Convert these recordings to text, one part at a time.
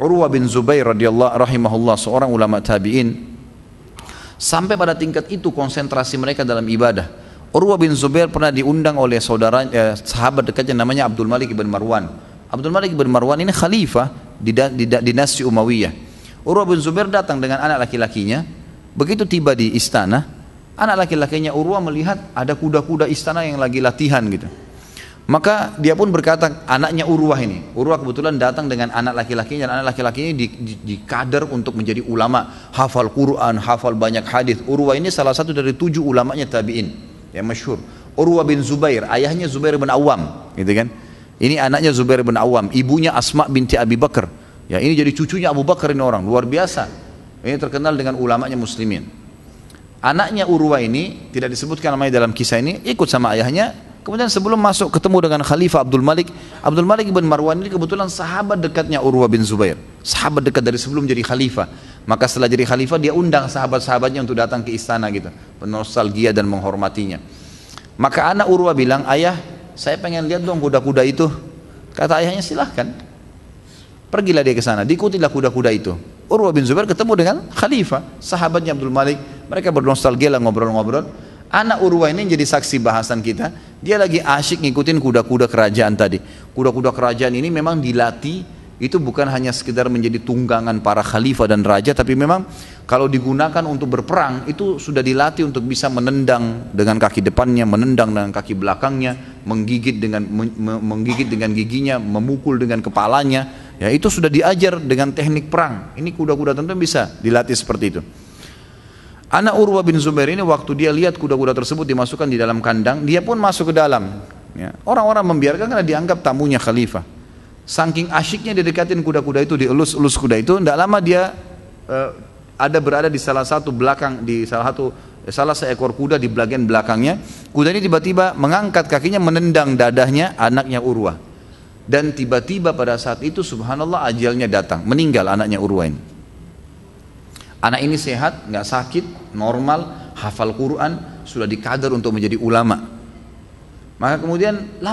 Urwah bin Zubair radhiyallahu rahimahullah, seorang ulama tabi'in, sampai pada tingkat itu konsentrasi mereka dalam ibadah. Urwah bin Zubair pernah diundang oleh sahabat dekatnya namanya Abdul Malik bin Marwan. Abdul Malik bin Marwan ini khalifah di dinasti Umayyah. Urwah bin Zubair datang dengan anak laki-lakinya. Begitu tiba di istana, anak laki-lakinya Urwah melihat ada kuda-kuda istana yang lagi latihan gitu. Maka dia pun berkata, anaknya Urwah ini, Urwah kebetulan datang dengan anak laki-lakinya, dan anak laki-lakinya dikader untuk menjadi ulama, hafal Quran, hafal banyak hadis. Urwah ini salah satu dari 7 ulamanya tabi'in yang masyhur. Urwah bin Zubair, ayahnya Zubair bin Awam, gitu kan? Ini anaknya Zubair bin Awam, ibunya Asma binti Abi Bakar. Ya, ini jadi cucunya Abu Bakar, ini orang luar biasa. Ini terkenal dengan ulamanya muslimin. Anaknya Urwah ini tidak disebutkan namanya dalam kisah ini, ikut sama ayahnya. Kemudian sebelum masuk ketemu dengan Khalifah Abdul Malik bin Marwan ini kebetulan sahabat dekatnya Urwah bin Zubair, sahabat dekat dari sebelum jadi khalifah. Maka setelah jadi khalifah dia undang sahabat-sahabatnya untuk datang ke istana gitu, bernostalgia dan menghormatinya. Maka anak Urwah bilang, ayah saya pengen lihat dong kuda-kuda itu. Kata ayahnya, silahkan. Pergilah dia ke sana, diikutilah kuda-kuda itu. Urwah bin Zubair ketemu dengan khalifah, sahabatnya Abdul Malik, mereka bernostalgia lah, ngobrol-ngobrol. Anak Urwah ini jadi saksi bahasan kita. Dia lagi asyik ngikutin kuda-kuda kerajaan tadi. Kuda-kuda kerajaan ini memang dilatih, itu bukan hanya sekedar menjadi tunggangan para khalifah dan raja, tapi memang kalau digunakan untuk berperang itu sudah dilatih untuk bisa menendang dengan kaki depannya, menendang dengan kaki belakangnya, menggigit dengan giginya, memukul dengan kepalanya. Ya, itu sudah diajar dengan teknik perang. Ini kuda-kuda tentu bisa dilatih seperti itu. Anak Urwah bin Zubair ini waktu dia lihat kuda-kuda tersebut dimasukkan di dalam kandang, dia pun masuk ke dalam. Ya. Orang-orang membiarkan karena dianggap tamunya khalifah. Saking asyiknya didekatin kuda-kuda itu, dielus-elus kuda itu, tidak lama dia berada di salah seekor kuda di bagian belakangnya. Kuda ini tiba-tiba mengangkat kakinya menendang dadahnya anaknya Urwah. Dan tiba-tiba pada saat itu subhanallah ajalnya datang, meninggal anaknya Urwah ini. Anak ini sehat, nggak sakit, normal, hafal Quran, sudah dikader untuk menjadi ulama. Maka kemudian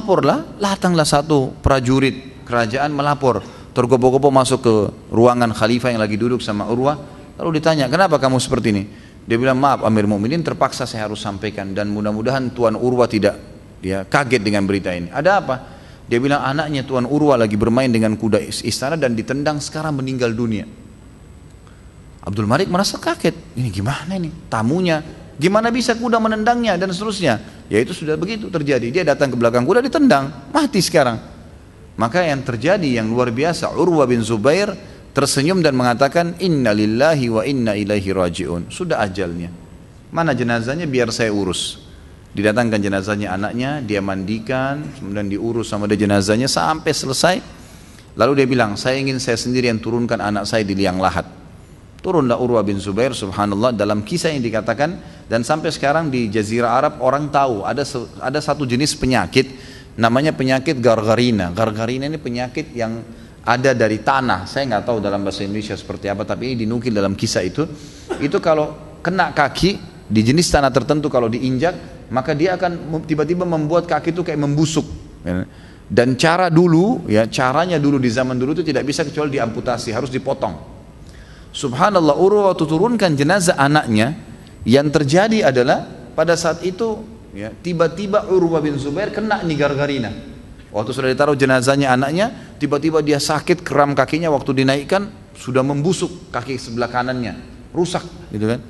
datanglah satu prajurit kerajaan melapor, tergopoh-gopoh masuk ke ruangan khalifah yang lagi duduk sama Urwah, lalu ditanya, kenapa kamu seperti ini? Dia bilang, maaf Amir Mu'minin, terpaksa saya harus sampaikan, dan mudah-mudahan Tuan Urwah tidak kaget dengan berita ini. Ada apa? Dia bilang, anaknya Tuan Urwah lagi bermain dengan kuda istana dan ditendang, sekarang meninggal dunia. Abdul Malik merasa kaget, ini gimana ini, tamunya, gimana bisa kuda menendangnya dan seterusnya. Ya itu sudah begitu terjadi, dia datang ke belakang kuda ditendang, mati sekarang. Maka yang terjadi yang luar biasa, Urwah bin Zubair tersenyum dan mengatakan, inna lillahi wa inna ilaihi raji'un. Sudah ajalnya, mana jenazahnya biar saya urus. Didatangkan jenazahnya anaknya, dia mandikan, kemudian diurus sama dia jenazahnya sampai selesai. Lalu dia bilang, saya ingin saya sendiri yang turunkan anak saya di liang lahat. Turunlah Urwah bin Zubair, subhanallah, dalam kisah yang dikatakan, dan sampai sekarang di Jazirah Arab orang tahu ada satu jenis penyakit namanya penyakit gargarina. Gargarina ini penyakit yang ada dari tanah, saya nggak tahu dalam bahasa Indonesia seperti apa, tapi ini dinukil dalam kisah itu kalau kena kaki di jenis tanah tertentu, kalau diinjak maka dia akan tiba-tiba membuat kaki itu kayak membusuk. Dan caranya dulu di zaman dulu itu tidak bisa kecuali diamputasi, harus dipotong. Subhanallah, Urwah turunkan jenazah anaknya. Yang terjadi adalah pada saat itu tiba-tiba Urwah bin Zubair kena nih gargarina. Waktu sudah ditaruh jenazahnya anaknya, tiba-tiba dia sakit, kram kakinya, waktu dinaikkan sudah membusuk kaki sebelah kanannya, rusak gitu kan.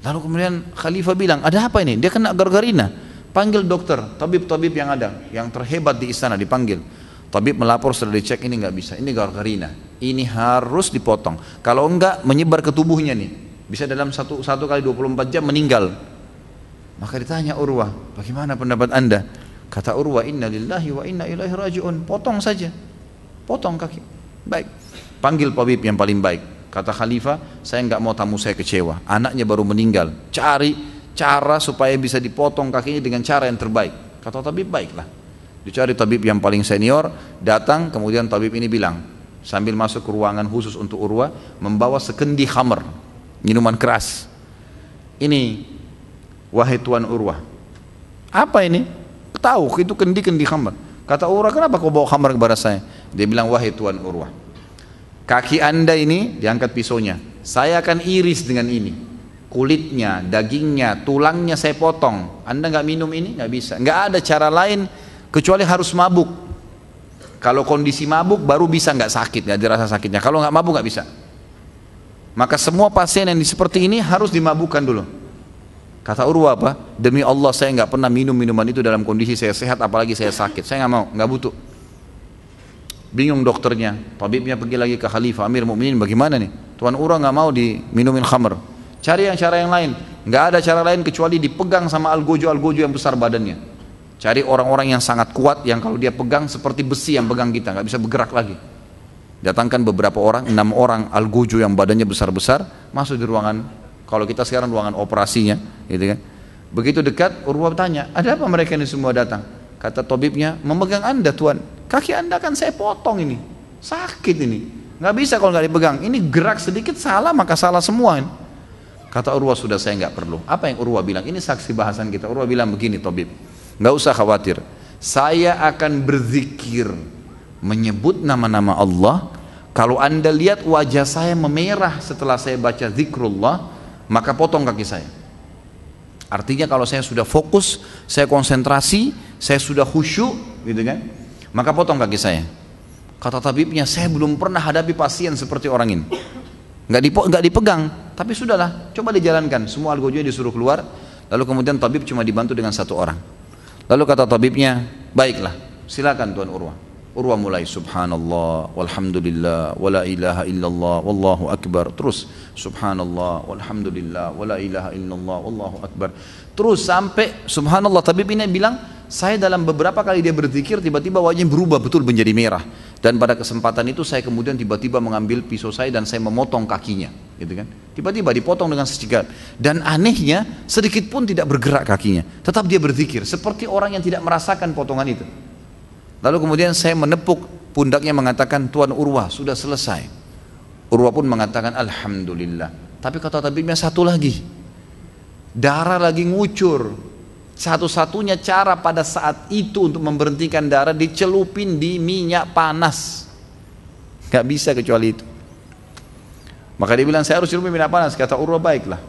Lalu kemudian Khalifah bilang, ada apa ini? Dia kena gargarina. Panggil dokter, tabib-tabib yang ada, yang terhebat di istana dipanggil. Tabib melapor, setelah dicek, ini nggak bisa, ini gargarina, ini harus dipotong. Kalau enggak menyebar ke tubuhnya nih, bisa dalam satu kali 24 jam meninggal. Maka ditanya Urwah, bagaimana pendapat anda? Kata Urwah, inna lillahi wa inna ilaihi raji'un. Potong saja, potong kaki. Baik, panggil tabib yang paling baik. Kata Khalifah, saya nggak mau tamu saya kecewa, anaknya baru meninggal, cari cara supaya bisa dipotong kakinya dengan cara yang terbaik. Kata tabib, baiklah. Dicari tabib yang paling senior, datang, kemudian tabib ini bilang, sambil masuk ke ruangan khusus untuk Urwah, membawa sekendi khamr, minuman keras. Ini, wahai Tuan Urwah, apa ini? Tahu itu kendi khamr. Kata Urwah, kenapa kau bawa khamr kepada saya? Dia bilang, wahai Tuan Urwah, kaki anda ini diangkat pisaunya, saya akan iris dengan ini, kulitnya, dagingnya, tulangnya saya potong. Anda nggak minum ini, nggak bisa. Nggak ada cara lain kecuali harus mabuk. Kalau kondisi mabuk baru bisa nggak sakit, nggak dirasa sakitnya. Kalau nggak mabuk nggak bisa. Maka semua pasien yang seperti ini harus dimabukkan dulu. Kata Urwah apa? Demi Allah saya nggak pernah minum minuman itu dalam kondisi saya sehat, apalagi saya sakit. Saya nggak mau, nggak butuh. Bingung dokternya, tabibnya pergi lagi ke Khalifah Amir Mukminin, bagaimana nih? Tuan Urwah nggak mau diminumin khamr. Cari yang cara yang lain. Nggak ada cara lain kecuali dipegang sama algojo yang besar badannya. Cari orang-orang yang sangat kuat, yang kalau dia pegang seperti besi yang pegang kita, nggak bisa bergerak lagi. Datangkan beberapa orang, 6 orang algojo yang badannya besar-besar, masuk di ruangan, kalau kita sekarang ruangan operasinya, gitu kan. Begitu dekat, Urwah tanya, ada apa mereka ini semua datang? Kata tabibnya, memegang anda tuan, kaki anda kan saya potong ini, sakit ini, nggak bisa kalau nggak dipegang, ini gerak sedikit salah maka salah semua. Kata Urwah, sudah saya nggak perlu. Apa yang Urwah bilang? Ini saksi bahasan kita. Urwah bilang begini, tabib, nggak usah khawatir, saya akan berzikir, menyebut nama-nama Allah. Kalau anda lihat wajah saya memerah setelah saya baca zikrullah, maka potong kaki saya. Artinya kalau saya sudah fokus, saya konsentrasi, saya sudah khusyuk, gitu kan, maka potong kaki saya. Kata tabibnya, saya belum pernah hadapi pasien seperti orang ini. Nggak dipegang, tapi sudahlah, coba dijalankan. Semua algojonya disuruh keluar, lalu kemudian tabib cuma dibantu dengan 1 orang. Lalu kata tabibnya, baiklah, silakan Tuan Urwah. Urwah mulai subhanallah walhamdulillah wala ilaha illallah wallahu akbar, terus subhanallah walhamdulillah wala ilaha illallah wallahu akbar, terus sampai subhanallah. Tabib ini bilang, saya dalam beberapa kali dia berzikir tiba-tiba wajahnya berubah betul menjadi merah, dan pada kesempatan itu saya kemudian tiba-tiba mengambil pisau saya dan saya memotong kakinya, gitu kan. Tiba-tiba dipotong dengan secikat, dan anehnya sedikit pun tidak bergerak kakinya, tetap dia berzikir seperti orang yang tidak merasakan potongan itu. Lalu kemudian saya menepuk pundaknya mengatakan, Tuan Urwah sudah selesai. Urwah pun mengatakan alhamdulillah. Tapi kata tabibnya, satu lagi, darah lagi ngucur. Satu-satunya cara pada saat itu untuk memberhentikan darah, dicelupin di minyak panas. Gak bisa kecuali itu. Maka dia bilang, saya harus celupin minyak panas. Kata Urwah, baiklah,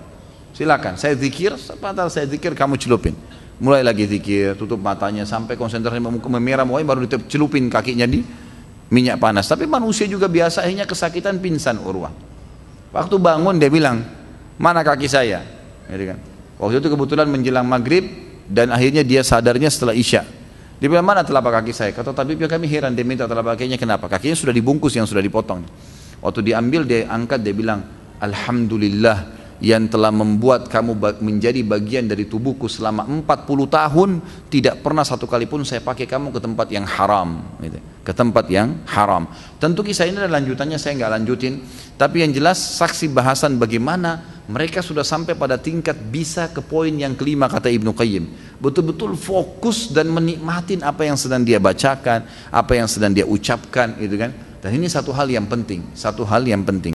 silakan, saya zikir, sebentar saya zikir, kamu celupin. Mulai lagi zikir, tutup matanya sampai konsentrasi memerah, baru dicelupin kakinya di minyak panas. Tapi manusia juga biasa akhirnya kesakitan, pingsan Urwah. Waktu bangun dia bilang, mana kaki saya? Jadi kan, waktu itu kebetulan menjelang maghrib, dan akhirnya dia sadarnya setelah isya. Dia bilang, mana telapak kaki saya? Kata tabibnya, kami heran, dia minta telapak kakinya, kenapa? Kakinya sudah dibungkus yang sudah dipotong. Waktu diambil, dia angkat, dia bilang, alhamdulillah yang telah membuat kamu menjadi bagian dari tubuhku selama 40 tahun, tidak pernah satu kali pun saya pakai kamu ke tempat yang haram, gitu. Ke tempat yang haram. Tentu kisah ini ada lanjutannya, saya nggak lanjutin, tapi yang jelas saksi bahasan bagaimana mereka sudah sampai pada tingkat bisa ke poin yang kelima, kata Ibnu Qayyim, betul-betul fokus dan menikmatin apa yang sedang dia bacakan, apa yang sedang dia ucapkan, gitu kan. Dan ini satu hal yang penting, satu hal yang penting.